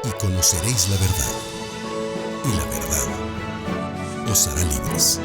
y conoceréis la verdad, y la verdad os hará libres.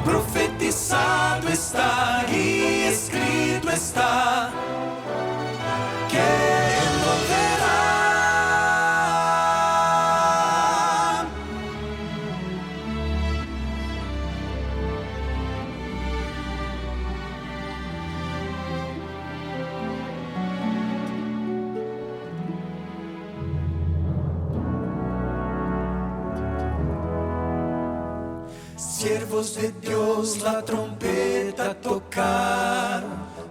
Profetizado está y escrito está que Él volverá. Siervos de Dios, la trompeta tocar,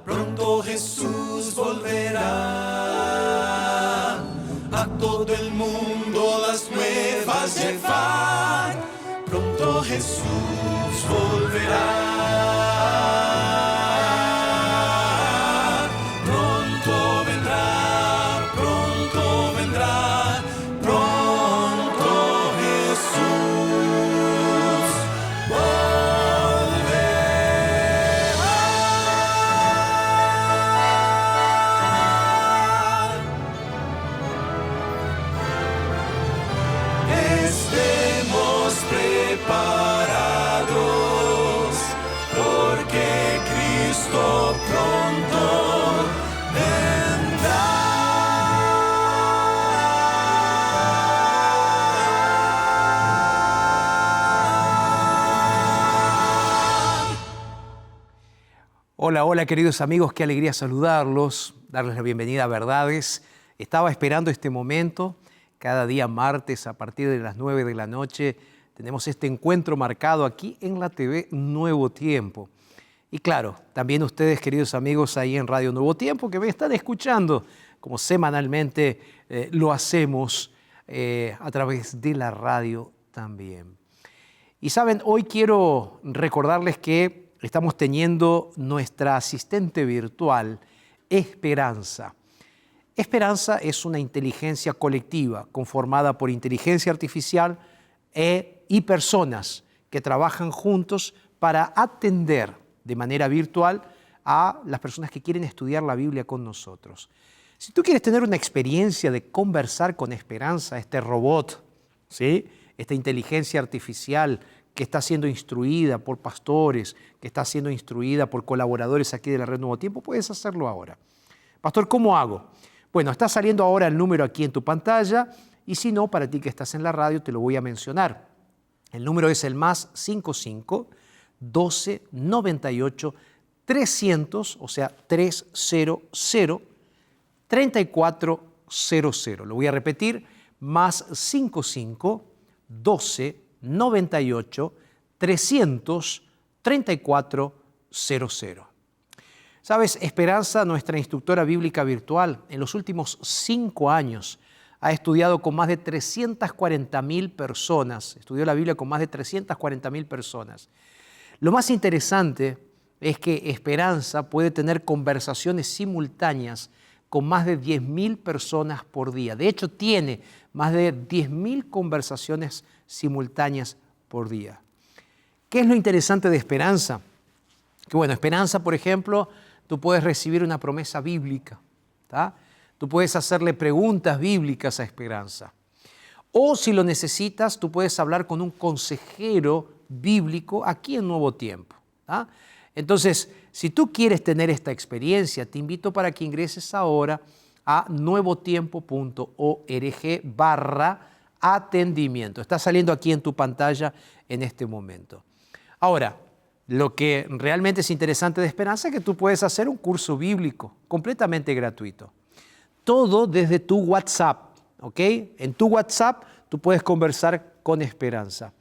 pronto Jesús volverá. A todo el mundo las nuevas llevar, pronto Jesús volverá. Pronto vendrá, pronto vendrá, pronto Jesús volverá. Estemos preparados, porque Cristo pronto vendrá. Hola, hola queridos amigos, qué alegría saludarlos, darles la bienvenida a Verdades. Estaba esperando este momento. Cada día martes a partir de las 9 de la noche tenemos este encuentro marcado aquí en la TV Nuevo Tiempo. Y claro, también ustedes, queridos amigos, ahí en Radio Nuevo Tiempo, que me están escuchando, como semanalmente lo hacemos a través de la radio también. Y saben, hoy quiero recordarles que estamos teniendo nuestra asistente virtual, Esperanza. Esperanza es una inteligencia colectiva conformada por inteligencia artificial y personas que trabajan juntos para atender de manera virtual a las personas que quieren estudiar la Biblia con nosotros. Si tú quieres tener una experiencia de conversar con Esperanza, este robot, ¿sí?, esta inteligencia artificial que está siendo instruida por pastores, que está siendo instruida por colaboradores aquí de la Red Nuevo Tiempo, puedes hacerlo ahora. Pastor, ¿cómo hago? Bueno, está saliendo ahora el número aquí en tu pantalla y si no, para ti que estás en la radio te lo voy a mencionar. El número es el +55 12 98 300, o sea 300 3400. Lo voy a repetir, +55 12 98 300 3400. ¿Sabes? Esperanza, nuestra instructora bíblica virtual, en los últimos 5 años ha estudiado con más de 340.000 personas, estudió la Biblia con más de 340.000 personas. Lo más interesante es que Esperanza puede tener conversaciones simultáneas con más de 10.000 personas por día. De hecho, tiene más de 10.000 conversaciones simultáneas por día. ¿Qué es lo interesante de Esperanza? Que bueno, Esperanza, por ejemplo, tú puedes recibir una promesa bíblica, ¿tá? Tú puedes hacerle preguntas bíblicas a Esperanza. O si lo necesitas, tú puedes hablar con un consejero bíblico aquí en Nuevo Tiempo. ¿Ah? Entonces, si tú quieres tener esta experiencia, te invito para que ingreses ahora a nuevotiempo.org/atendimiento. Está saliendo aquí en tu pantalla en este momento. Ahora, lo que realmente es interesante de Esperanza es que tú puedes hacer un curso bíblico completamente gratuito. Todo desde tu WhatsApp, ¿ok? En tu WhatsApp tú puedes conversar con Esperanza.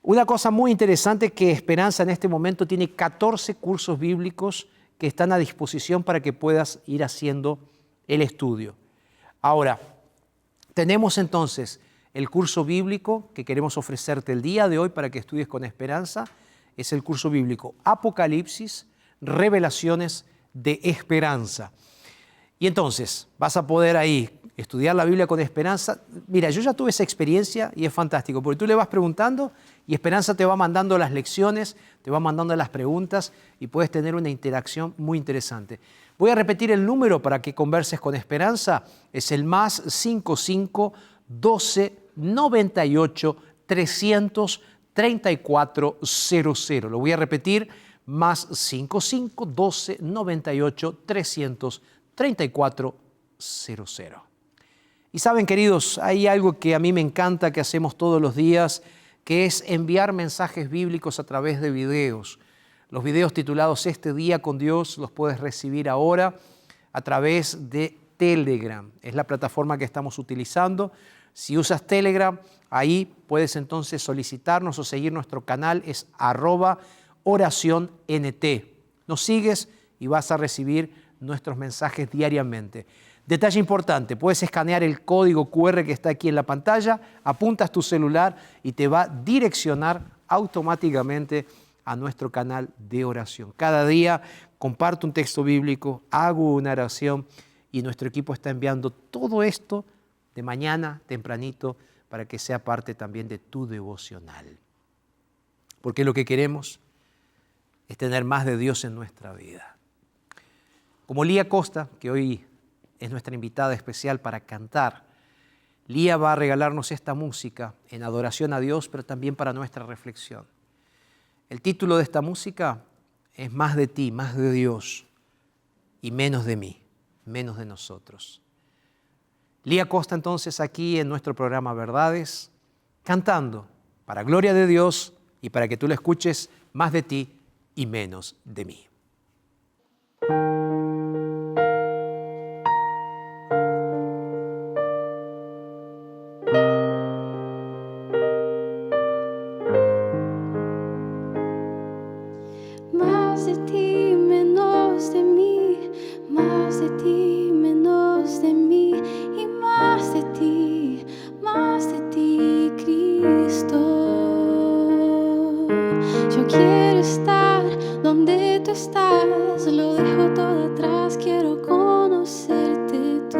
Una cosa muy interesante es que Esperanza en este momento tiene 14 cursos bíblicos que están a disposición para que puedas ir haciendo el estudio. Ahora, tenemos entonces el curso bíblico que queremos ofrecerte el día de hoy para que estudies con Esperanza. Es el curso bíblico Apocalipsis, Revelaciones de Esperanza. Y entonces vas a poder ahí estudiar la Biblia con Esperanza. Mira, yo ya tuve esa experiencia y es fantástico, porque tú le vas preguntando y Esperanza te va mandando las lecciones, te va mandando las preguntas y puedes tener una interacción muy interesante. Voy a repetir el número para que converses con Esperanza. Es el +55 12 98 300 3400. Lo voy a repetir, +55 12 98 300 3400. Y saben, queridos, hay algo que a mí me encanta que hacemos todos los días, que es enviar mensajes bíblicos a través de videos. Los videos titulados Este Día con Dios los puedes recibir ahora a través de Telegram. Es la plataforma que estamos utilizando. Si usas Telegram, ahí puedes entonces solicitarnos o seguir nuestro canal, es @oraciónnt. Nos sigues y vas a recibir nuestros mensajes diariamente. Detalle importante, puedes escanear el código QR que está aquí en la pantalla, apuntas tu celular y te va a direccionar automáticamente a nuestro canal de oración. Cada día comparto un texto bíblico, hago una oración y nuestro equipo está enviando todo esto de mañana, tempranito, para que sea parte también de tu devocional. Porque lo que queremos es tener más de Dios en nuestra vida. Como Lía Costa, que hoy es nuestra invitada especial para cantar, Lía va a regalarnos esta música en adoración a Dios, pero también para nuestra reflexión. El título de esta música es Más de ti, más de Dios y menos de mí, menos de nosotros. Lía Costa entonces aquí en nuestro programa Verdades, cantando para gloria de Dios y para que tú la escuches, más de ti y menos de mí. Más de ti, menos de mí, más de ti, menos de mí, y más de ti, Cristo. Yo quiero estar donde tú estás, lo dejo todo atrás, quiero conocerte tú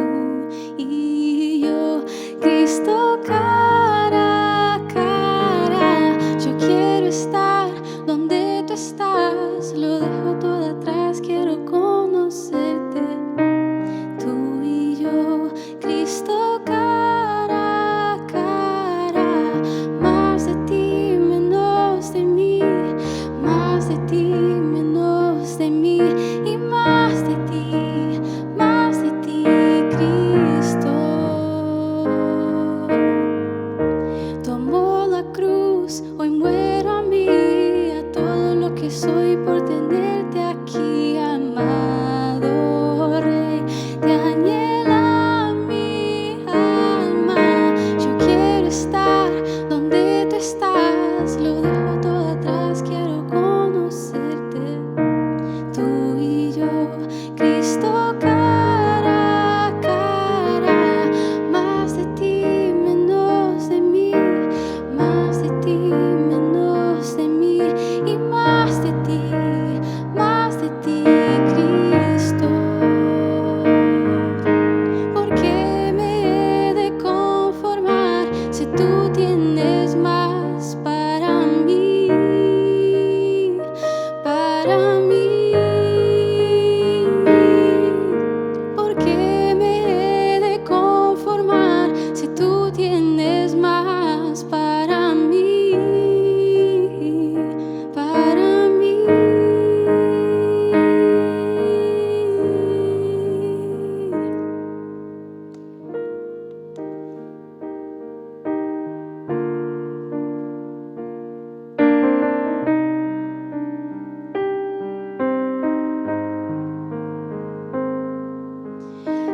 y yo, Cristo cara a cara. Yo quiero estar donde tú estás, lo dejo todo atrás, quiero conocerte tú y yo, Cristo cara a cara. Más de ti, menos de mí, más de ti, menos de mí, y más de ti,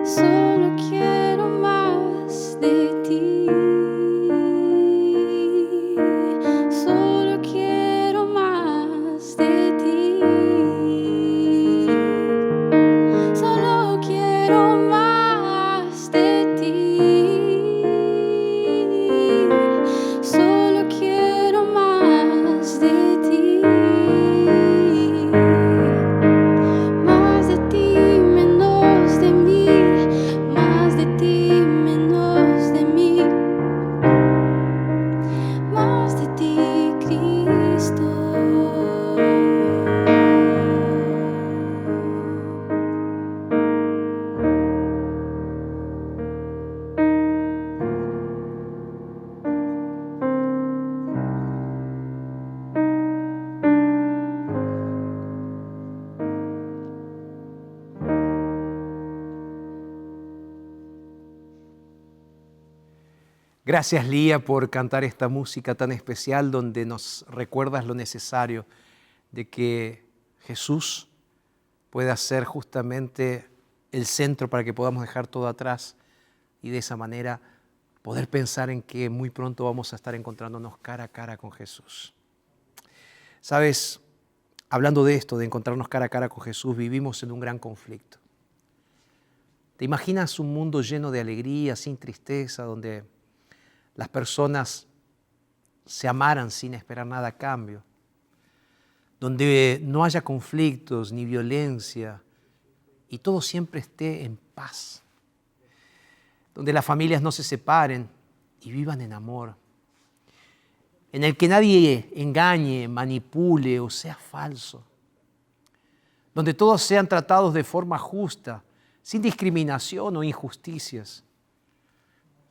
Solo quiero más de ti. Solo quiero más de ti. Solo quiero más de ti. Solo quiero más de ti. Más de ti, menos de mí. Más de ti, menos de mí. Más de ti, Cristo. Gracias, Lía, por cantar esta música tan especial donde nos recuerdas lo necesario de que Jesús pueda ser justamente el centro para que podamos dejar todo atrás y de esa manera poder pensar en que muy pronto vamos a estar encontrándonos cara a cara con Jesús. Sabes, hablando de esto, de encontrarnos cara a cara con Jesús, vivimos en un gran conflicto. ¿Te imaginas un mundo lleno de alegría, sin tristeza, donde las personas se amaran sin esperar nada a cambio, donde no haya conflictos ni violencia y todo siempre esté en paz, donde las familias no se separen y vivan en amor, en el que nadie engañe, manipule o sea falso, donde todos sean tratados de forma justa, sin discriminación o injusticias,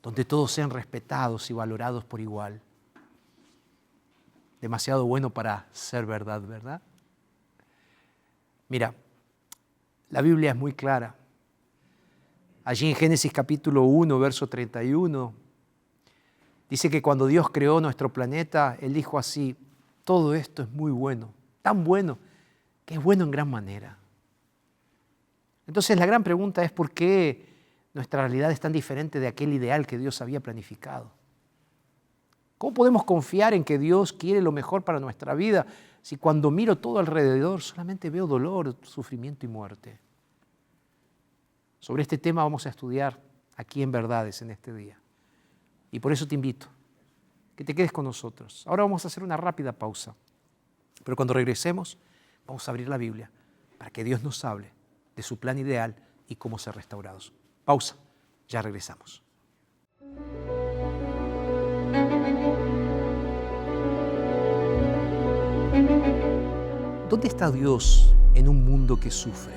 donde todos sean respetados y valorados por igual. Demasiado bueno para ser verdad, ¿verdad? Mira, la Biblia es muy clara. Allí en Génesis capítulo 1, verso 31, dice que cuando Dios creó nuestro planeta, Él dijo así: todo esto es muy bueno, tan bueno, que es bueno en gran manera. Entonces la gran pregunta es: ¿por qué nuestra realidad es tan diferente de aquel ideal que Dios había planificado? ¿Cómo podemos confiar en que Dios quiere lo mejor para nuestra vida si cuando miro todo alrededor solamente veo dolor, sufrimiento y muerte? Sobre este tema vamos a estudiar aquí en Verdades en este día. Y por eso te invito que te quedes con nosotros. Ahora vamos a hacer una rápida pausa, pero cuando regresemos vamos a abrir la Biblia para que Dios nos hable de su plan ideal y cómo ser restaurados. Pausa, ya regresamos. ¿Dónde está Dios en un mundo que sufre?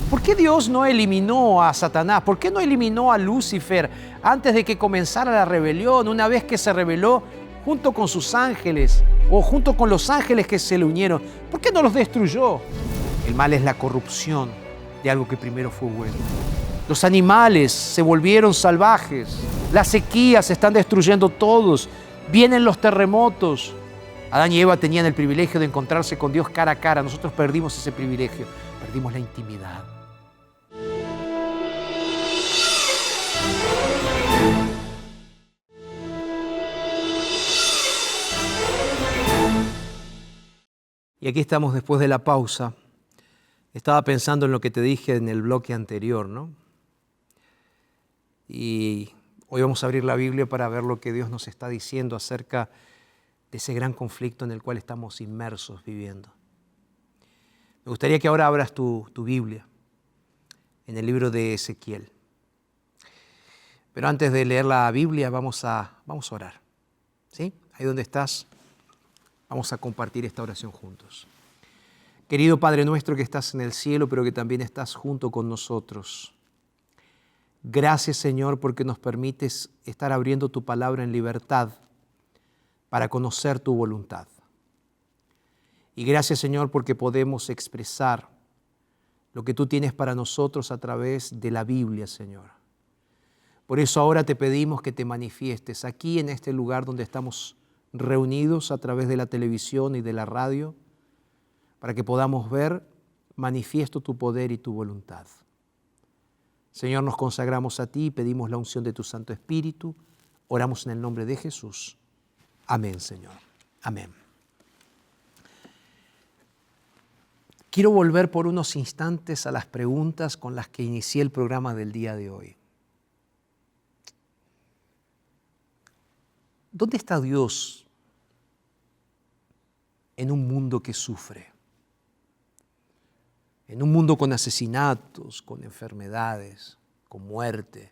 ¿Por qué Dios no eliminó a Satanás? ¿Por qué no eliminó a Lucifer antes de que comenzara la rebelión, una vez que se rebeló junto con sus ángeles o junto con los ángeles que se le unieron? ¿Por qué no los destruyó? El mal es la corrupción de algo que primero fue bueno. Los animales se volvieron salvajes, las sequías se están destruyendo todos, vienen los terremotos. Adán y Eva tenían el privilegio de encontrarse con Dios cara a cara. Nosotros perdimos ese privilegio, perdimos la intimidad. Y aquí estamos después de la pausa. Estaba pensando en lo que te dije en el bloque anterior, ¿no? Y hoy vamos a abrir la Biblia para ver lo que Dios nos está diciendo acerca de ese gran conflicto en el cual estamos inmersos viviendo. Me gustaría que ahora abras tu Biblia en el libro de Ezequiel. Pero antes de leer la Biblia vamos a orar. ¿Sí? Ahí donde estás, vamos a compartir esta oración juntos. Querido Padre nuestro que estás en el cielo, pero que también estás junto con nosotros. Gracias, Señor, porque nos permites estar abriendo tu palabra en libertad para conocer tu voluntad. Y gracias, Señor, porque podemos expresar lo que tú tienes para nosotros a través de la Biblia, Señor. Por eso ahora te pedimos que te manifiestes aquí en este lugar donde estamos reunidos a través de la televisión y de la radio, para que podamos ver manifiesto tu poder y tu voluntad. Señor, nos consagramos a ti y pedimos la unción de tu Santo Espíritu. Oramos en el nombre de Jesús. Amén, Señor. Amén. Quiero volver por unos instantes a las preguntas con las que inicié el programa del día de hoy. ¿Dónde está Dios en un mundo que sufre? En un mundo con asesinatos, con enfermedades, con muerte,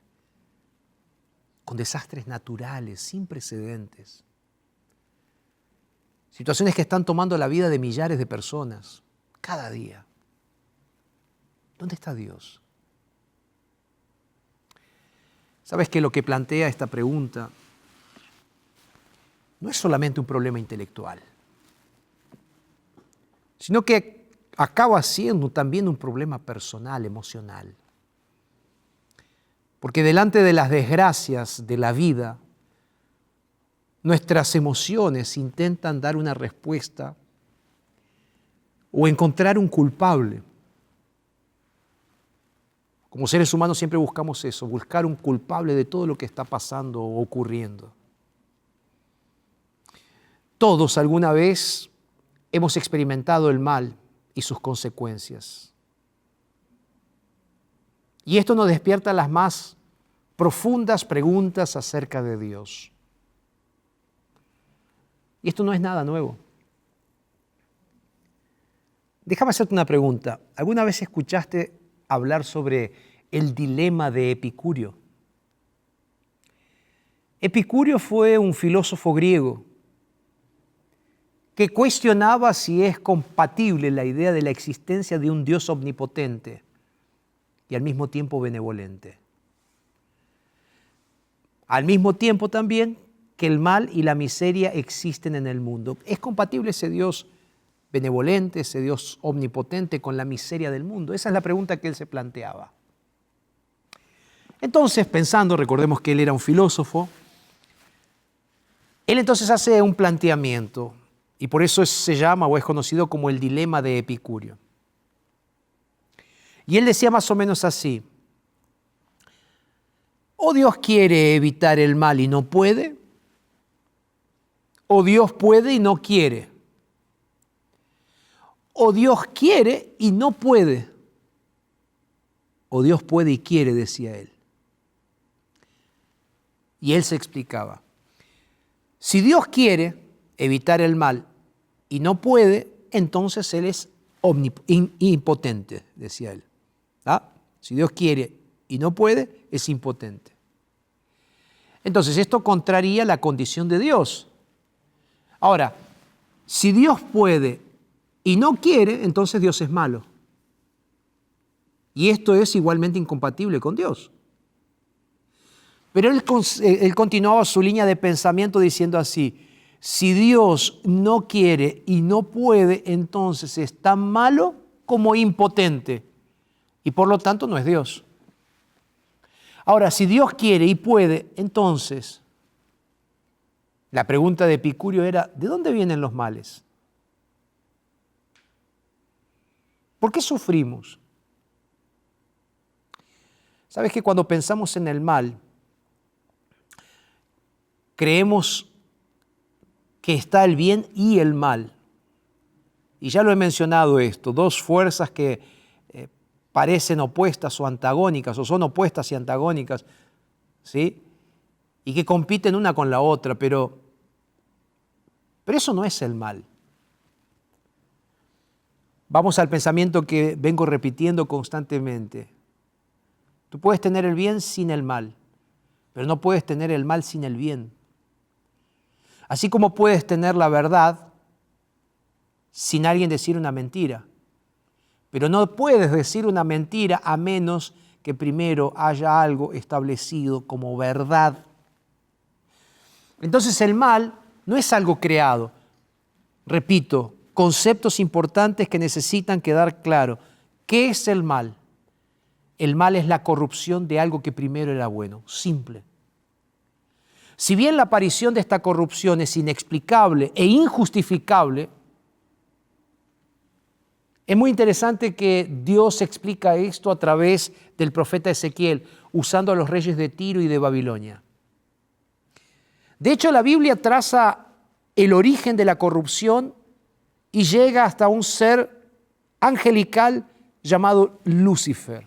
con desastres naturales sin precedentes. Situaciones que están tomando la vida de millares de personas cada día. ¿Dónde está Dios? ¿Sabes que lo que plantea esta pregunta no es solamente un problema intelectual, sino que acaba siendo también un problema personal, emocional? Porque delante de las desgracias de la vida, nuestras emociones intentan dar una respuesta o encontrar un culpable. Como seres humanos siempre buscamos eso, buscar un culpable de todo lo que está pasando o ocurriendo. Todos alguna vez hemos experimentado el mal y sus consecuencias. Y esto nos despierta las más profundas preguntas acerca de Dios. Y esto no es nada nuevo. Déjame hacerte una pregunta. ¿Alguna vez escuchaste hablar sobre el dilema de Epicurio? Epicurio fue un filósofo griego que cuestionaba si es compatible la idea de la existencia de un Dios omnipotente y al mismo tiempo benevolente. Al mismo tiempo también que el mal y la miseria existen en el mundo. ¿Es compatible ese Dios benevolente, ese Dios omnipotente con la miseria del mundo? Esa es la pregunta que él se planteaba. Entonces, pensando, recordemos que él era un filósofo, él entonces hace un planteamiento. Y por eso se llama o es conocido como el dilema de Epicurio. Y él decía más o menos así: o Dios quiere evitar el mal y no puede, o Dios puede y no quiere, o Dios quiere y no puede, o Dios puede y quiere, decía él. Y él se explicaba: si Dios quiere evitar el mal y no puede, entonces Él es impotente, decía él. ¿Ah? Si Dios quiere y no puede, es impotente. Entonces esto contraría la condición de Dios. Ahora, si Dios puede y no quiere, entonces Dios es malo. Y esto es igualmente incompatible con Dios. Pero él continuaba su línea de pensamiento diciendo así: si Dios no quiere y no puede, entonces es tan malo como impotente y por lo tanto no es Dios. Ahora, si Dios quiere y puede, entonces la pregunta de Epicurio era: ¿de dónde vienen los males? ¿Por qué sufrimos? ¿Sabes que cuando pensamos en el mal, creemos que está el bien y el mal? Y ya lo he mencionado esto, dos fuerzas que parecen opuestas o antagónicas, o son opuestas y antagónicas, ¿sí? Y que compiten una con la otra, pero eso no es el mal. Vamos al pensamiento que vengo repitiendo constantemente. Tú puedes tener el bien sin el mal, pero no puedes tener el mal sin el bien. Así como puedes tener la verdad sin alguien decir una mentira, pero no puedes decir una mentira a menos que primero haya algo establecido como verdad. Entonces el mal no es algo creado. Repito, conceptos importantes que necesitan quedar claros. ¿Qué es el mal? El mal es la corrupción de algo que primero era bueno, simple. Si bien la aparición de esta corrupción es inexplicable e injustificable, Es muy interesante que Dios explica esto a través del profeta Ezequiel, usando a los reyes de Tiro y de Babilonia. De hecho, la Biblia traza el origen de la corrupción y llega hasta un ser angelical llamado Lucifer.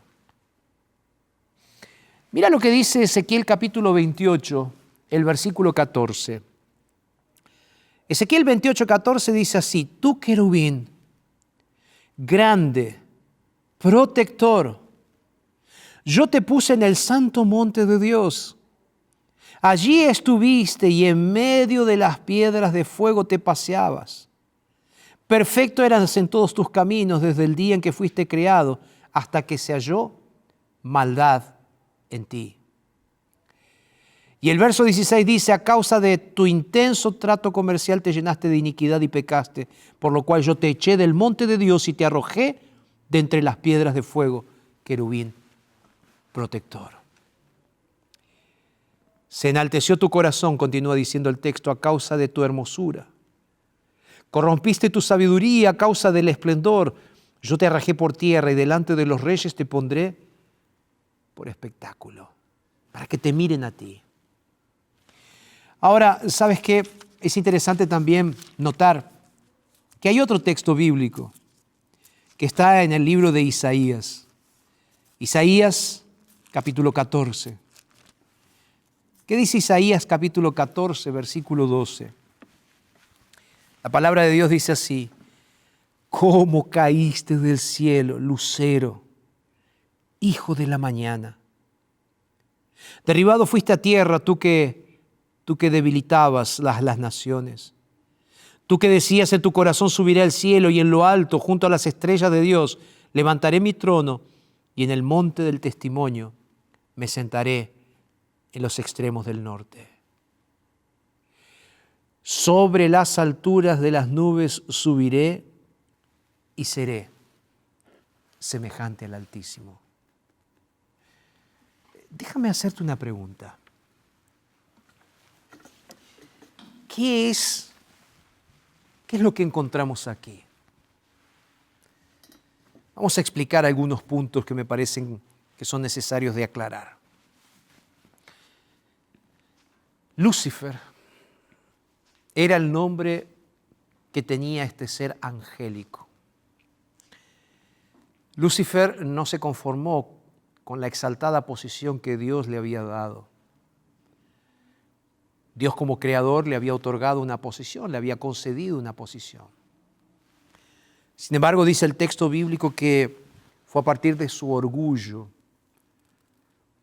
Mira lo que dice Ezequiel capítulo 28, el versículo 14. Ezequiel 28, 14 dice así: tú, querubín, grande, protector, yo te puse en el santo monte de Dios. Allí estuviste y en medio de las piedras de fuego te paseabas. Perfecto eras en todos tus caminos desde el día en que fuiste creado hasta que se halló maldad en ti. Y el verso 16 dice: a causa de tu intenso trato comercial te llenaste de iniquidad y pecaste, por lo cual yo te eché del monte de Dios y te arrojé de entre las piedras de fuego, querubín protector. Se enalteció tu corazón, continúa diciendo el texto, a causa de tu hermosura. Corrompiste tu sabiduría a causa del esplendor. Yo te arrojé por tierra y delante de los reyes te pondré por espectáculo, para que te miren a ti. Ahora, ¿sabes qué? Es interesante también notar que hay otro texto bíblico que está en el libro de Isaías. Isaías capítulo 14. ¿Qué dice Isaías capítulo 14, versículo 12? La palabra de Dios dice así: ¿cómo caíste del cielo, lucero, hijo de la mañana? Derribado fuiste a tierra, tú que debilitabas las naciones. Tú que decías en tu corazón: subiré al cielo, y en lo alto, junto a las estrellas de Dios, levantaré mi trono, y en el monte del testimonio me sentaré en los extremos del norte. Sobre las alturas de las nubes subiré y seré semejante al Altísimo. Déjame hacerte una pregunta. ¿Qué es lo que encontramos aquí? Vamos a explicar algunos puntos que me parecen que son necesarios de aclarar. Lucifer era el nombre que tenía este ser angélico. Lucifer no se conformó con la exaltada posición que Dios le había dado. Dios, como creador, le había otorgado una posición, le había concedido una posición. Sin embargo, dice el texto bíblico que fue a partir de su orgullo,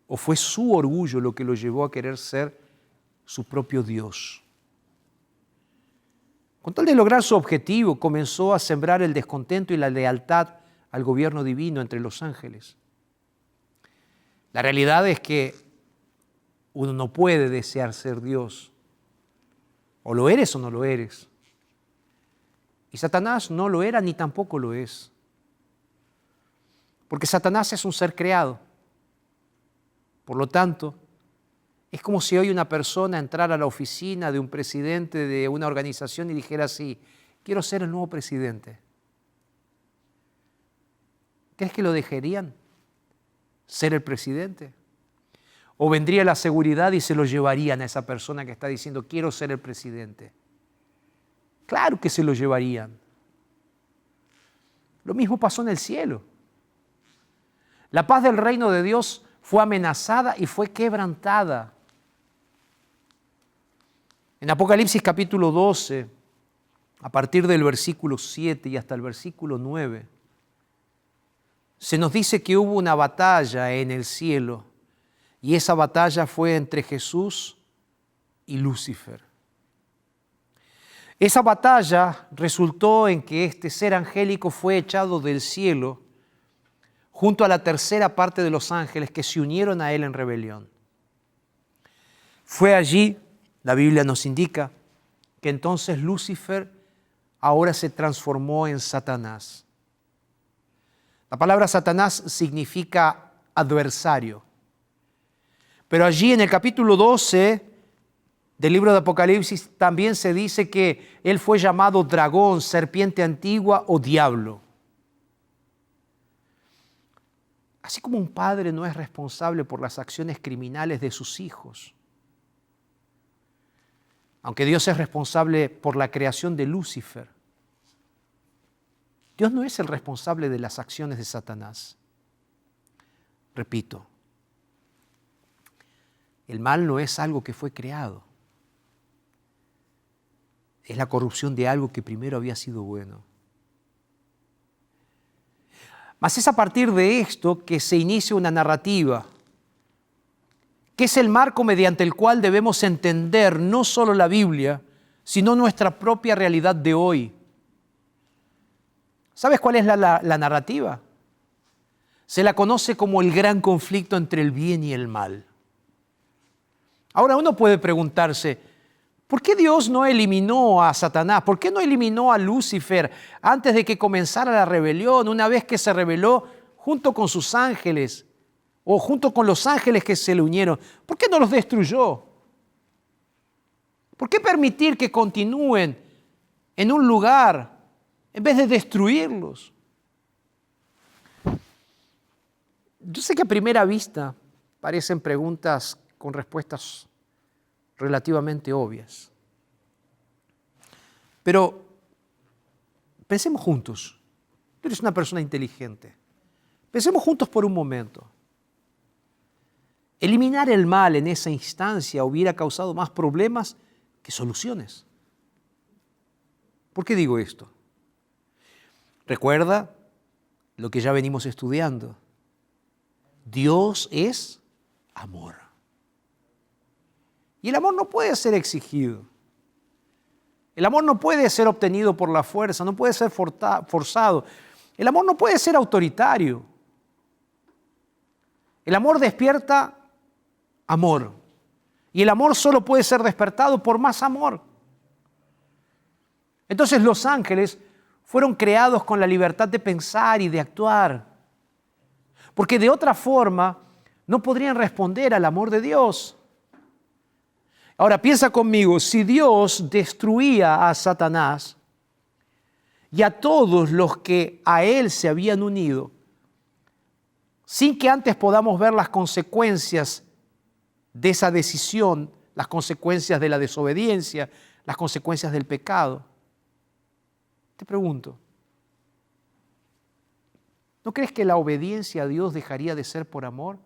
o fue su orgullo lo que lo llevó a querer ser su propio Dios. Con tal de lograr su objetivo, comenzó a sembrar el descontento y la lealtad al gobierno divino entre los ángeles. La realidad es que uno no puede desear ser Dios. O lo eres o no lo eres. Y Satanás no lo era ni tampoco lo es. Porque Satanás es un ser creado. Por lo tanto, es como si hoy una persona entrara a la oficina de un presidente de una organización y dijera así: quiero ser el nuevo presidente. ¿Crees que lo dejarían ser el presidente? ¿O vendría la seguridad y se lo llevarían a esa persona que está diciendo quiero ser el presidente? Claro que se lo llevarían. Lo mismo pasó en el cielo. La paz del reino de Dios fue amenazada y fue quebrantada. En Apocalipsis capítulo 12, a partir del versículo 7 y hasta el versículo 9, se nos dice que hubo una batalla en el cielo, y esa batalla fue entre Jesús y Lucifer. Esa batalla resultó en que este ser angélico fue echado del cielo junto a la tercera parte de los ángeles que se unieron a él en rebelión. Fue allí, la Biblia nos indica, que entonces Lucifer ahora se transformó en Satanás. La palabra Satanás significa adversario. Pero allí en el capítulo 12 del libro de Apocalipsis también se dice que él fue llamado dragón, serpiente antigua o diablo. Así como un padre no es responsable por las acciones criminales de sus hijos, aunque Dios es responsable por la creación de Lucifer, Dios no es el responsable de las acciones de Satanás. Repito, el mal no es algo que fue creado. Es la corrupción de algo que primero había sido bueno. Mas es a partir de esto que se inicia una narrativa, que es el marco mediante el cual debemos entender no solo la Biblia, sino nuestra propia realidad de hoy. ¿Sabes cuál es la narrativa? Se la conoce como el gran conflicto entre el bien y el mal. Ahora uno puede preguntarse, ¿por qué Dios no eliminó a Satanás? ¿Por qué no eliminó a Lucifer antes de que comenzara la rebelión, una vez que se rebeló junto con sus ángeles o junto con los ángeles que se le unieron? ¿Por qué no los destruyó? ¿Por qué permitir que continúen en un lugar en vez de destruirlos? Yo sé que a primera vista parecen preguntas con respuestas relativamente obvias. Pero pensemos juntos. Tú eres una persona inteligente. Pensemos juntos por un momento. Eliminar el mal en esa instancia hubiera causado más problemas que soluciones. ¿Por qué digo esto? Recuerda lo que ya venimos estudiando. Dios es amor. Y el amor no puede ser exigido. El amor no puede ser obtenido por la fuerza, no puede ser forzado. El amor no puede ser autoritario. El amor despierta amor. Y el amor solo puede ser despertado por más amor. Entonces los ángeles fueron creados con la libertad de pensar y de actuar. Porque de otra forma no podrían responder al amor de Dios. Ahora piensa conmigo, si Dios destruía a Satanás y a todos los que a él se habían unido, sin que antes podamos ver las consecuencias de esa decisión, las consecuencias de la desobediencia, las consecuencias del pecado, te pregunto, ¿no crees que la obediencia a Dios dejaría de ser por amor?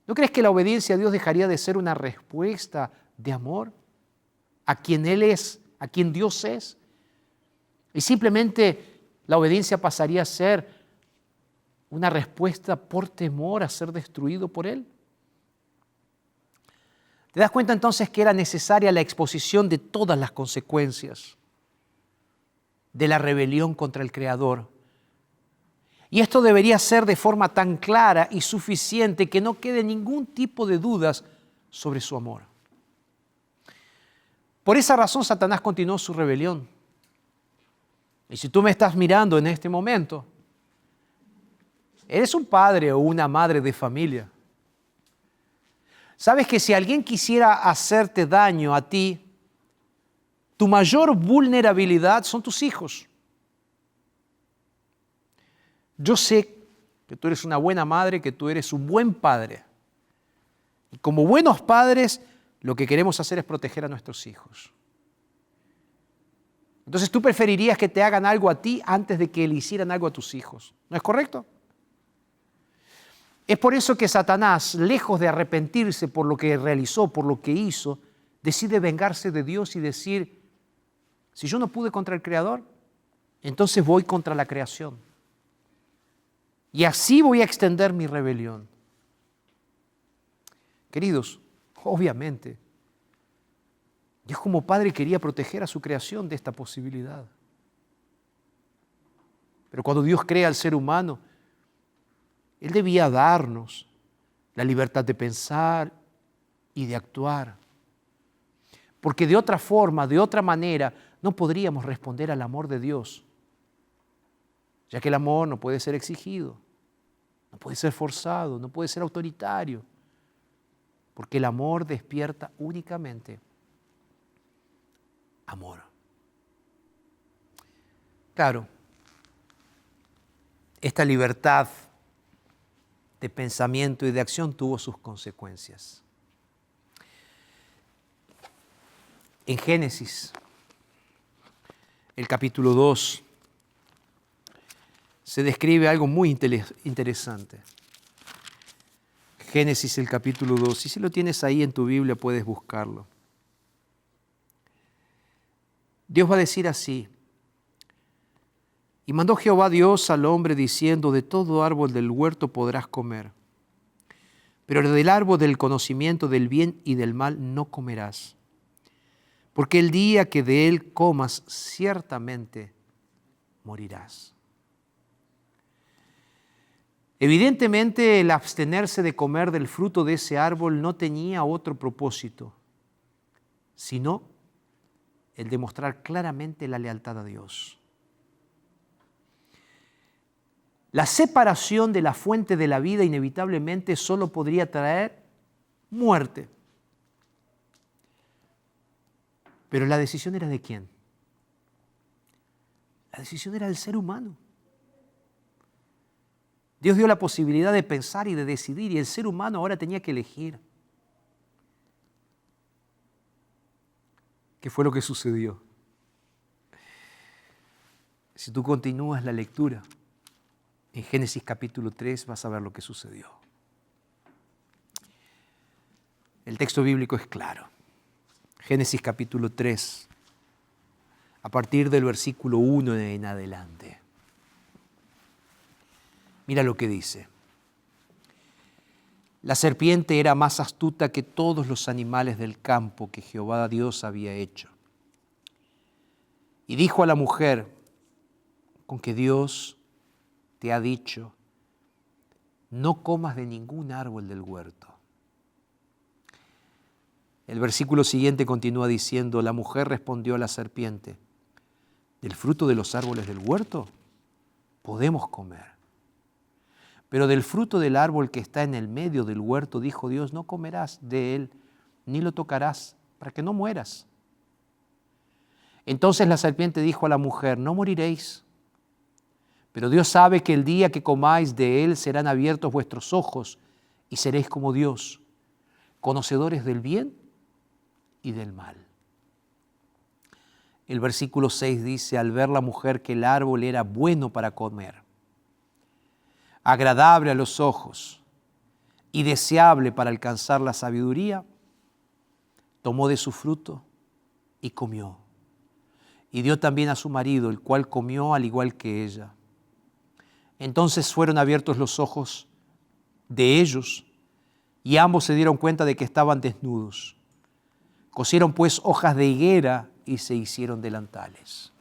¿No crees que la obediencia a Dios dejaría de ser una respuesta de amor a quien Él es, a quien Dios es? Y simplemente la obediencia pasaría a ser una respuesta por temor a ser destruido por Él. ¿Te das cuenta entonces que era necesaria la exposición de todas las consecuencias de la rebelión contra el Creador? Y esto debería ser de forma tan clara y suficiente que no quede ningún tipo de dudas sobre su amor. Por esa razón Satanás continuó su rebelión. Y si tú me estás mirando en este momento, eres un padre o una madre de familia. Sabes que si alguien quisiera hacerte daño a ti, tu mayor vulnerabilidad son tus hijos. Yo sé que tú eres una buena madre, que tú eres un buen padre. Y como buenos padres, lo que queremos hacer es proteger a nuestros hijos. Entonces tú preferirías que te hagan algo a ti antes de que le hicieran algo a tus hijos. ¿No es correcto? Es por eso que Satanás, lejos de arrepentirse por lo que realizó, por lo que hizo, decide vengarse de Dios y decir, si yo no pude contra el Creador, entonces voy contra la creación. Y así voy a extender mi rebelión. Queridos, obviamente, Dios como Padre quería proteger a su creación de esta posibilidad. Pero cuando Dios crea al ser humano, Él debía darnos la libertad de pensar y de actuar. Porque de otra forma, de otra manera, no podríamos responder al amor de Dios. Ya que el amor no puede ser exigido, no puede ser forzado, no puede ser autoritario, porque el amor despierta únicamente amor. Claro, esta libertad de pensamiento y de acción tuvo sus consecuencias. En Génesis, el capítulo 2, se describe algo muy interesante. Génesis, el capítulo 2. Y si lo tienes ahí en tu Biblia, puedes buscarlo. Dios va a decir así: y mandó Jehová Dios al hombre diciendo, de todo árbol del huerto podrás comer, pero del árbol del conocimiento del bien y del mal no comerás, porque el día que de él comas, ciertamente morirás. Evidentemente, el abstenerse de comer del fruto de ese árbol no tenía otro propósito, sino el demostrar claramente la lealtad a Dios. La separación de la fuente de la vida inevitablemente solo podría traer muerte. Pero la decisión era ¿de quién? La decisión era del ser humano. Dios dio la posibilidad de pensar y de decidir, y el ser humano ahora tenía que elegir. ¿Qué fue lo que sucedió? Si tú continúas la lectura, en Génesis capítulo 3 vas a ver lo que sucedió. El texto bíblico es claro. Génesis capítulo 3, a partir del versículo 1 en adelante. Mira lo que dice. La serpiente era más astuta que todos los animales del campo que Jehová Dios había hecho. Y dijo a la mujer, con que Dios te ha dicho, no comas de ningún árbol del huerto. El versículo siguiente continúa diciendo, la mujer respondió a la serpiente, del fruto de los árboles del huerto podemos comer. Pero del fruto del árbol que está en el medio del huerto, dijo Dios, no comerás de él, ni lo tocarás, para que no mueras. Entonces la serpiente dijo a la mujer, no moriréis, pero Dios sabe que el día que comáis de él serán abiertos vuestros ojos y seréis como Dios, conocedores del bien y del mal. El versículo 6 dice, al ver la mujer que el árbol era bueno para comer, agradable a los ojos y deseable para alcanzar la sabiduría, tomó de su fruto y comió. Y dio también a su marido, el cual comió al igual que ella. Entonces fueron abiertos los ojos de ellos y ambos se dieron cuenta de que estaban desnudos. Cosieron pues hojas de higuera y se hicieron delantales.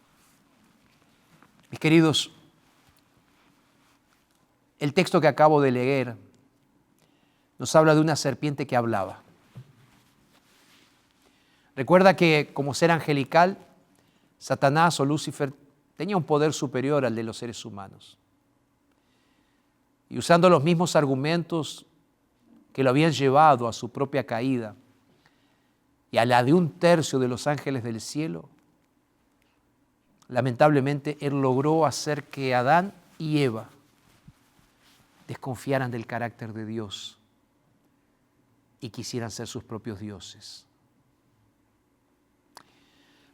Mis queridos, el texto que acabo de leer nos habla de una serpiente que hablaba. Recuerda que como ser angelical, Satanás o Lucifer tenía un poder superior al de los seres humanos. Y usando los mismos argumentos que lo habían llevado a su propia caída y a la de 1/3 de los ángeles del cielo, lamentablemente él logró hacer que Adán y Eva desconfiaran del carácter de Dios y quisieran ser sus propios dioses.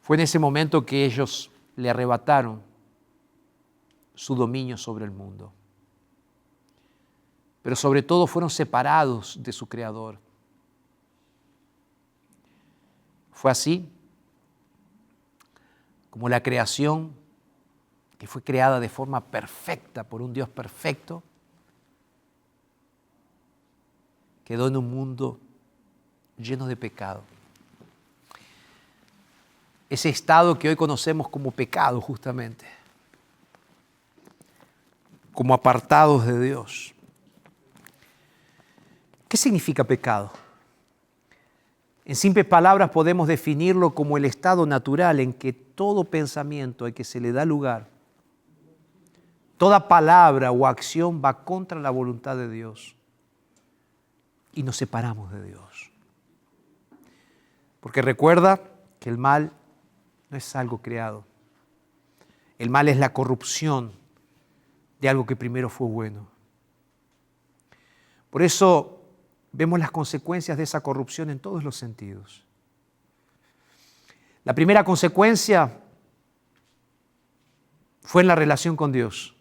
Fue en ese momento que ellos le arrebataron su dominio sobre el mundo. Pero sobre todo fueron separados de su Creador. Fue así como la creación, que fue creada de forma perfecta por un Dios perfecto, quedó en un mundo lleno de pecado. Ese estado que hoy conocemos como pecado justamente, como apartados de Dios. ¿Qué significa pecado? En simples palabras podemos definirlo como el estado natural en que todo pensamiento al que se le da lugar, toda palabra o acción va contra la voluntad de Dios y nos separamos de Dios. Porque recuerda que el mal no es algo creado. El mal es la corrupción de algo que primero fue bueno. Por eso vemos las consecuencias de esa corrupción en todos los sentidos. La primera consecuencia fue en la relación con Dios.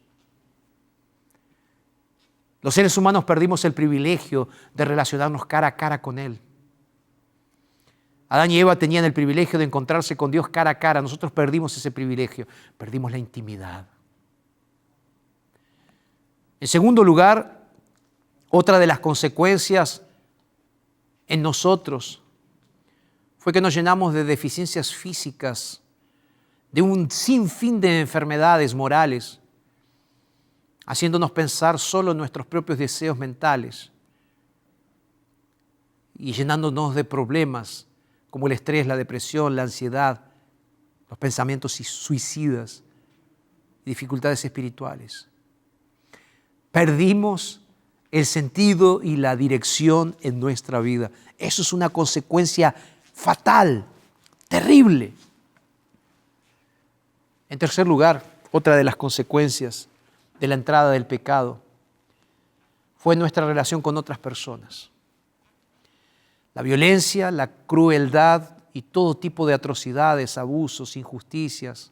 Los seres humanos perdimos el privilegio de relacionarnos cara a cara con Él. Adán y Eva tenían el privilegio de encontrarse con Dios cara a cara. Nosotros perdimos ese privilegio, perdimos la intimidad. En segundo lugar, otra de las consecuencias en nosotros fue que nos llenamos de deficiencias físicas, de un sinfín de enfermedades morales, haciéndonos pensar solo en nuestros propios deseos mentales y llenándonos de problemas como el estrés, la depresión, la ansiedad, los pensamientos suicidas y dificultades espirituales. Perdimos el sentido y la dirección en nuestra vida. Eso es una consecuencia fatal, terrible. En tercer lugar, otra de las consecuencias de la entrada del pecado fue nuestra relación con otras personas. La violencia, la crueldad y todo tipo de atrocidades, abusos, injusticias,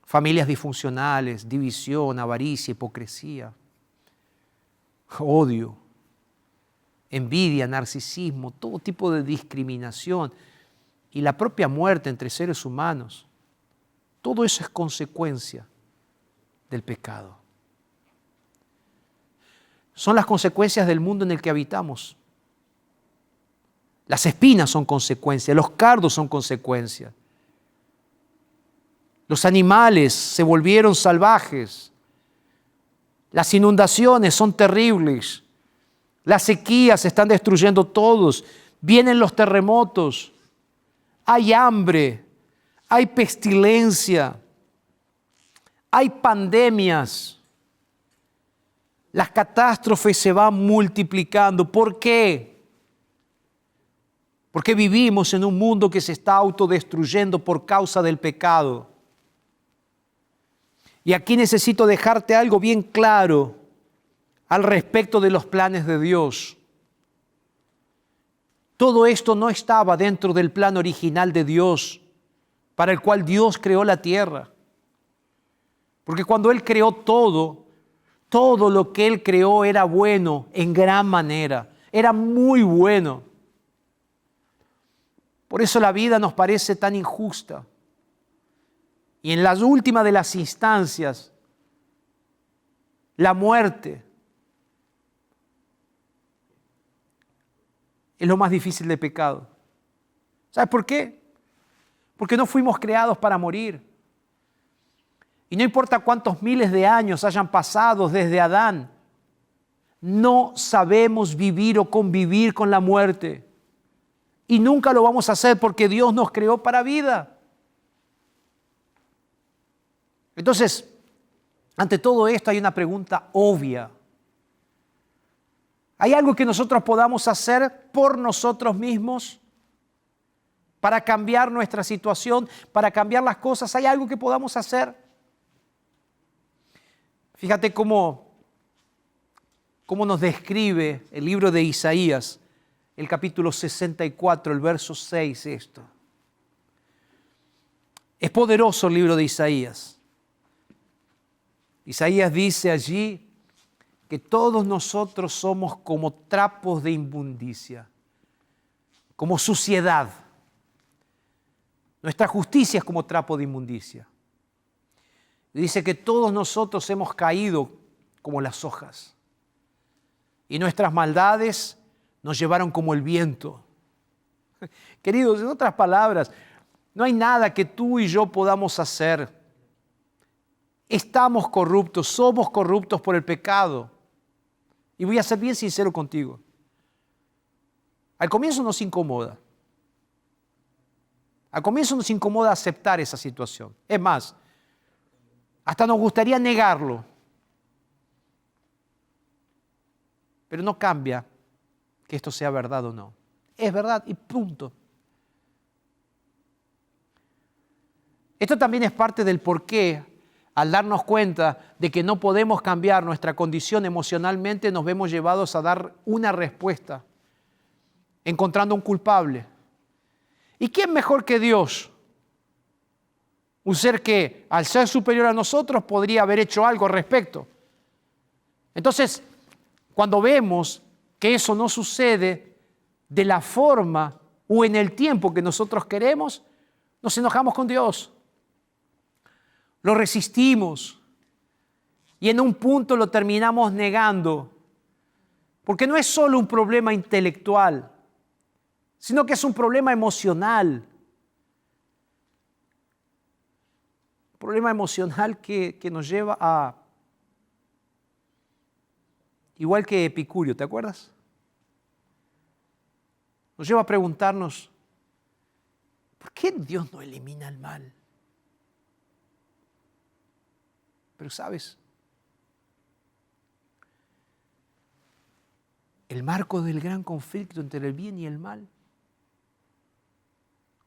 familias disfuncionales, división, avaricia, hipocresía, odio, envidia, narcisismo, todo tipo de discriminación y la propia muerte entre seres humanos. Todo eso es consecuencia del pecado. Son las consecuencias del mundo en el que habitamos. Las espinas son consecuencia, los cardos son consecuencia. Los animales se volvieron salvajes. Las inundaciones son terribles. Las sequías se están destruyendo todos. Vienen los terremotos. Hay hambre. Hay pestilencia. Hay pandemias. Las catástrofes se van multiplicando. ¿Por qué? Porque vivimos en un mundo que se está autodestruyendo por causa del pecado. Y aquí necesito dejarte algo bien claro al respecto de los planes de Dios. Todo esto no estaba dentro del plan original de Dios, para el cual Dios creó la tierra. Porque cuando Él creó todo lo que Él creó era bueno en gran manera, era muy bueno. Por eso la vida nos parece tan injusta. Y en la última de las instancias, la muerte es lo más difícil de pecado. ¿Sabes por qué? Porque no fuimos creados para morir. Y no importa cuántos miles de años hayan pasado desde Adán, no sabemos vivir o convivir con la muerte. Y nunca lo vamos a hacer porque Dios nos creó para vida. Entonces, ante todo esto hay una pregunta obvia. ¿Hay algo que nosotros podamos hacer por nosotros mismos para cambiar nuestra situación, para cambiar las cosas? ¿Hay algo que podamos hacer? Fíjate cómo nos describe el libro de Isaías, el capítulo 64, el verso 6, esto. Es poderoso el libro de Isaías. Isaías dice allí que todos nosotros somos como trapos de inmundicia, como suciedad. Nuestra justicia es como trapo de inmundicia. Y dice que todos nosotros hemos caído como las hojas. Y nuestras maldades nos llevaron como el viento. Queridos, en otras palabras, no hay nada que tú y yo podamos hacer. Estamos corruptos, somos corruptos por el pecado. Y voy a ser bien sincero contigo. Al comienzo nos incomoda. Al comienzo nos incomoda aceptar esa situación. Es más, hasta nos gustaría negarlo. Pero no cambia que esto sea verdad o no. Es verdad y punto. Esto también es parte del por qué al darnos cuenta de que no podemos cambiar nuestra condición emocionalmente, nos vemos llevados a dar una respuesta, encontrando un culpable. ¿Y quién mejor que Dios? Un ser que, al ser superior a nosotros, podría haber hecho algo al respecto. Entonces, cuando vemos que eso no sucede de la forma o en el tiempo que nosotros queremos, nos enojamos con Dios. Lo resistimos y en un punto lo terminamos negando, porque no es solo un problema intelectual, sino que es un problema emocional. Un problema emocional que nos lleva a, igual que Epicurio, ¿te acuerdas? Nos lleva a preguntarnos, ¿por qué Dios no elimina el mal? Pero ¿sabes? El marco del gran conflicto entre el bien y el mal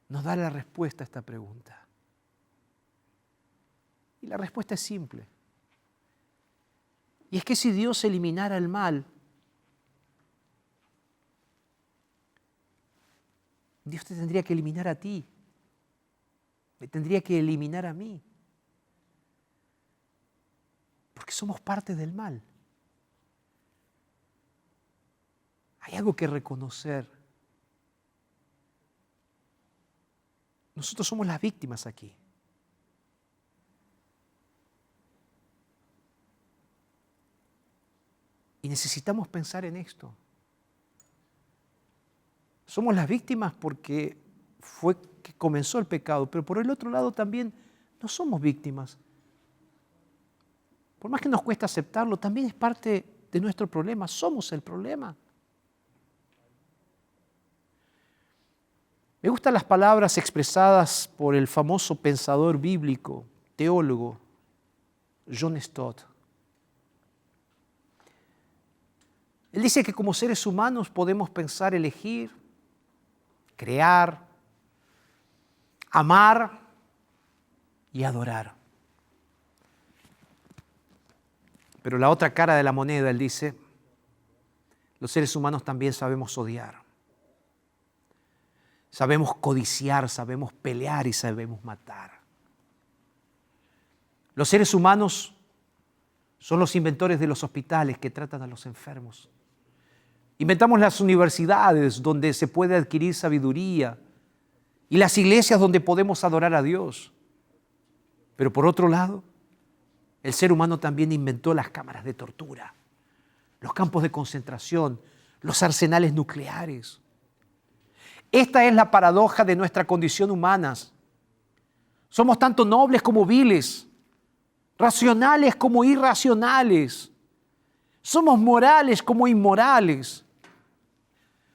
nos da la respuesta a esta pregunta. Y la respuesta es simple. Y es que si Dios eliminara el mal, Dios te tendría que eliminar a ti. Me tendría que eliminar a mí. Porque somos parte del mal. Hay algo que reconocer. Nosotros somos las víctimas aquí. Y necesitamos pensar en esto. Somos las víctimas porque fue que comenzó el pecado, pero por el otro lado también no somos víctimas. Por más que nos cuesta aceptarlo, también es parte de nuestro problema. Somos el problema. Me gustan las palabras expresadas por el famoso pensador bíblico, teólogo, John Stott. Él dice que como seres humanos podemos pensar, elegir, crear, amar y adorar. Pero la otra cara de la moneda, él dice, los seres humanos también sabemos odiar. Sabemos codiciar, sabemos pelear y sabemos matar. Los seres humanos son los inventores de los hospitales que tratan a los enfermos. Inventamos las universidades donde se puede adquirir sabiduría y las iglesias donde podemos adorar a Dios. Pero por otro lado, el ser humano también inventó las cámaras de tortura, los campos de concentración, los arsenales nucleares. Esta es la paradoja de nuestra condición humana. Somos tanto nobles como viles, racionales como irracionales. Somos morales como inmorales.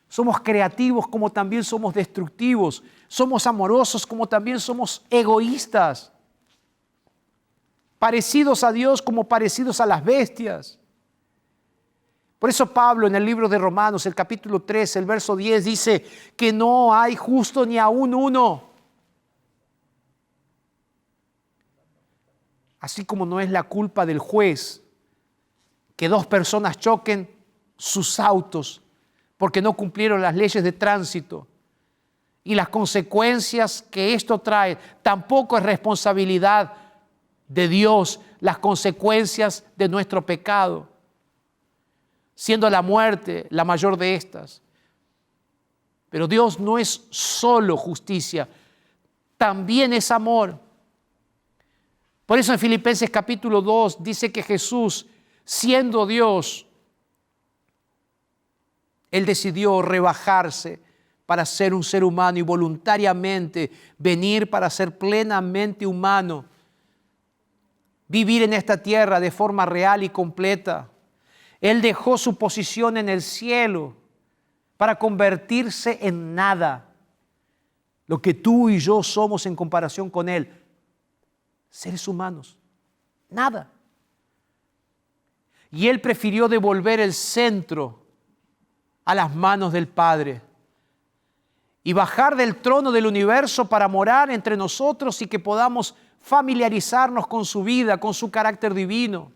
Somos creativos como también somos destructivos. Somos amorosos como también somos egoístas. Parecidos a Dios como parecidos a las bestias. Por eso Pablo en el libro de Romanos, el capítulo 3, el verso 10, dice que no hay justo ni aún uno. Así como no es la culpa del juez que dos personas choquen sus autos porque no cumplieron las leyes de tránsito y las consecuencias que esto trae, tampoco es responsabilidad de Dios las consecuencias de nuestro pecado, siendo la muerte la mayor de estas. Pero Dios no es solo justicia, también es amor. Por eso en Filipenses capítulo 2 dice que Jesús, siendo Dios, Él decidió rebajarse para ser un ser humano y voluntariamente venir para ser plenamente humano, vivir en esta tierra de forma real y completa. Él dejó su posición en el cielo para convertirse en nada. Lo que tú y yo somos en comparación con Él, seres humanos, nada. Y Él prefirió devolver el centro a las manos del Padre y bajar del trono del universo para morar entre nosotros y que podamos familiarizarnos con su vida, con su carácter divino.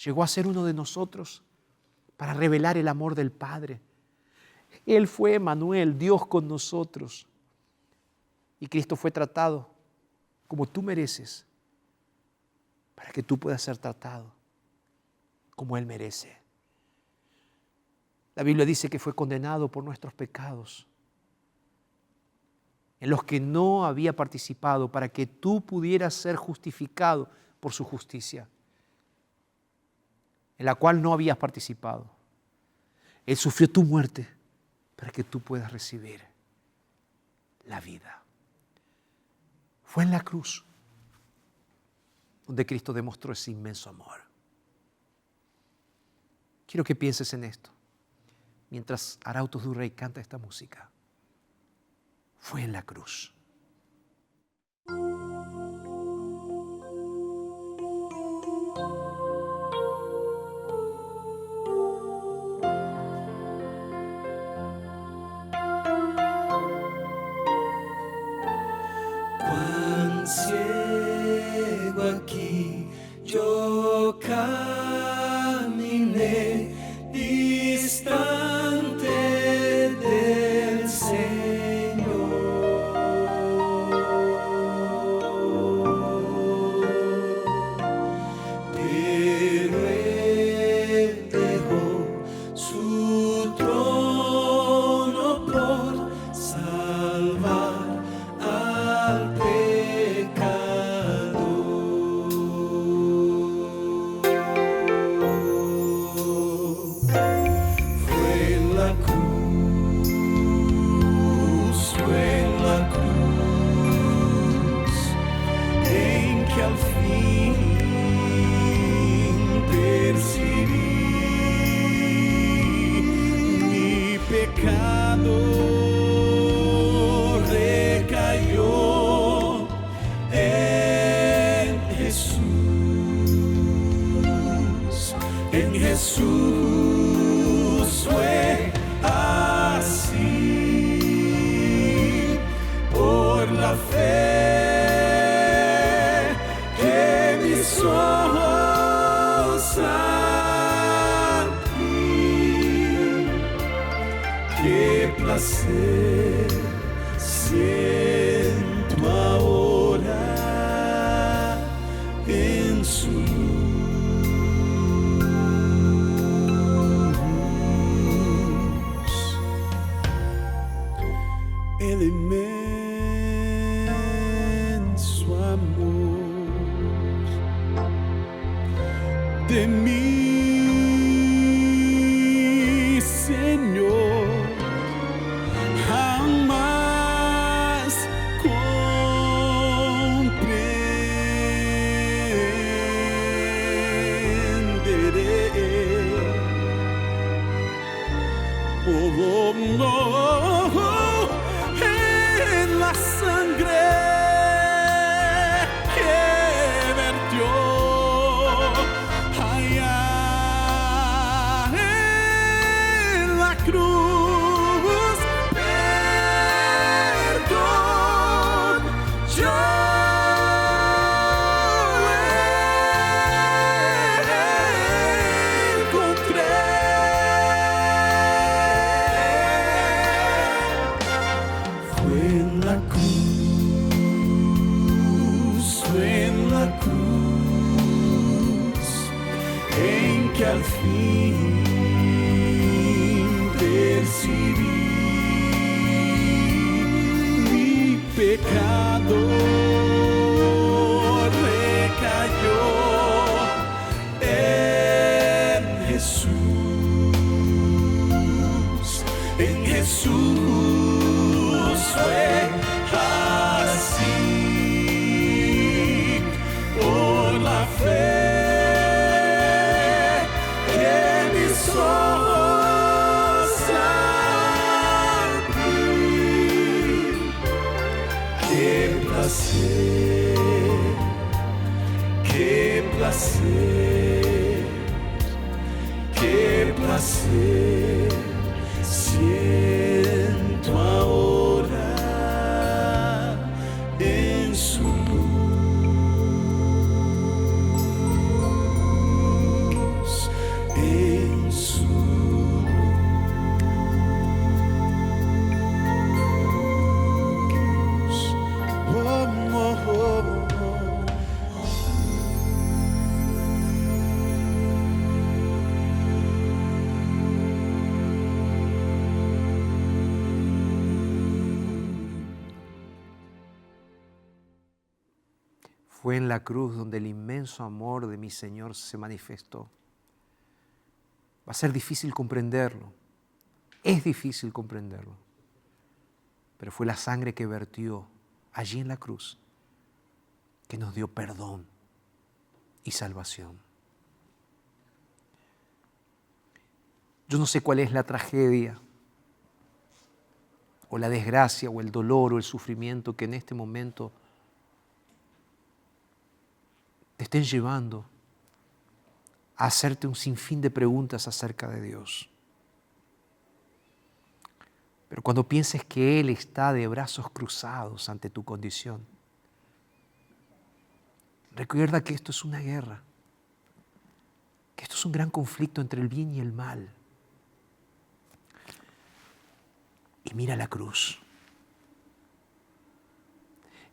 Llegó a ser uno de nosotros para revelar el amor del Padre. Él fue Emmanuel, Dios con nosotros. Y Cristo fue tratado como tú mereces, para que tú puedas ser tratado como Él merece. La Biblia dice que fue condenado por nuestros pecados, en los que no había participado, para que tú pudieras ser justificado por su justicia, en la cual no habías participado. Él sufrió tu muerte para que tú puedas recibir la vida. Fue en la cruz donde Cristo demostró ese inmenso amor. Quiero que pienses en esto mientras Arautos du Rey canta esta música. Fue en la cruz. Cuán ciego aquí yo caminé, distante del Señor. Pero Él dejó su trono por salvar al pecador. Fue en la cruz en que al fin percibí mi pecado recayó en Jesús. En Jesús fue así, por la fe que mis ojos han visto. Qué placer siento ahora en su luz. El inmenso amor de mi Señor jamás comprenderé. Oh, no, en la sangre que vertió allá en la cruz, perdón yo encontré. Fue en la cruz en que al fin percibí mi pecado recayó en Jesús. En Jesús fue así, por la fe que mis ojos han visto. Qué placer, qué placer, qué placer siento ahora en su luz. Fue en la cruz donde el inmenso amor de mi Señor se manifestó. Va a ser difícil comprenderlo. Es difícil comprenderlo. Pero fue la sangre que vertió allí en la cruz que nos dio perdón y salvación. Yo no sé cuál es la tragedia o la desgracia o el dolor o el sufrimiento que en este momento te estén llevando a hacerte un sinfín de preguntas acerca de Dios. Pero cuando pienses que Él está de brazos cruzados ante tu condición, recuerda que esto es una guerra, que esto es un gran conflicto entre el bien y el mal. Y mira la cruz.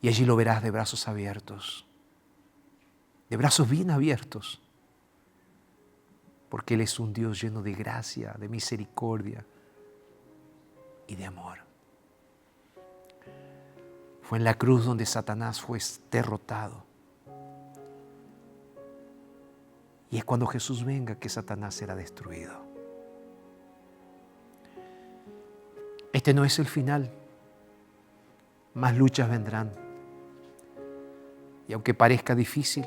Y allí lo verás de brazos abiertos, de brazos bien abiertos, porque Él es un Dios lleno de gracia, de misericordia y de amor. Fue en la cruz donde Satanás fue derrotado. Y es cuando Jesús venga que Satanás será destruido. Este no es el final. Más luchas vendrán. Y aunque parezca difícil,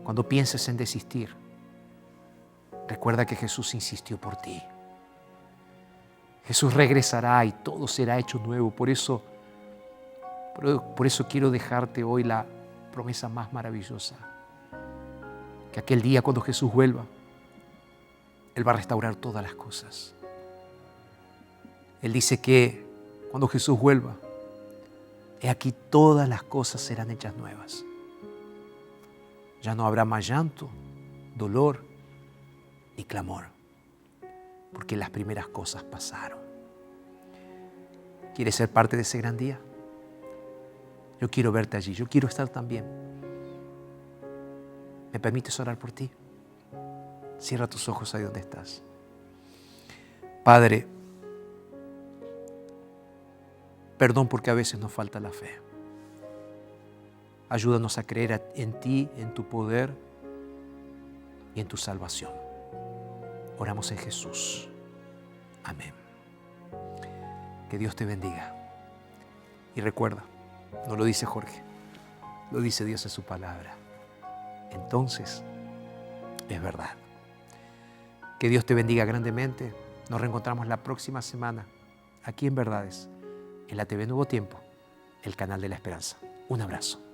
cuando pienses en desistir, recuerda que Jesús insistió por ti. Jesús regresará y todo será hecho nuevo. Por eso quiero dejarte hoy la promesa más maravillosa. Que aquel día cuando Jesús vuelva, Él va a restaurar todas las cosas. Él dice que cuando Jesús vuelva, he aquí todas las cosas serán hechas nuevas. Ya no habrá más llanto, dolor ni clamor, porque las primeras cosas pasaron. ¿Quieres ser parte de ese gran día? Yo quiero verte allí, yo quiero estar también. ¿Me permites orar por ti? Cierra tus ojos ahí donde estás. Padre, perdón porque a veces nos falta la fe. Ayúdanos a creer en ti, en tu poder y en tu salvación. Oramos en Jesús. Amén. Que Dios te bendiga. Y recuerda, no lo dice Jorge, lo dice Dios en su palabra. Entonces, es verdad. Que Dios te bendiga grandemente. Nos reencontramos la próxima semana aquí en Verdades, en la TV Nuevo Tiempo, el canal de la esperanza. Un abrazo.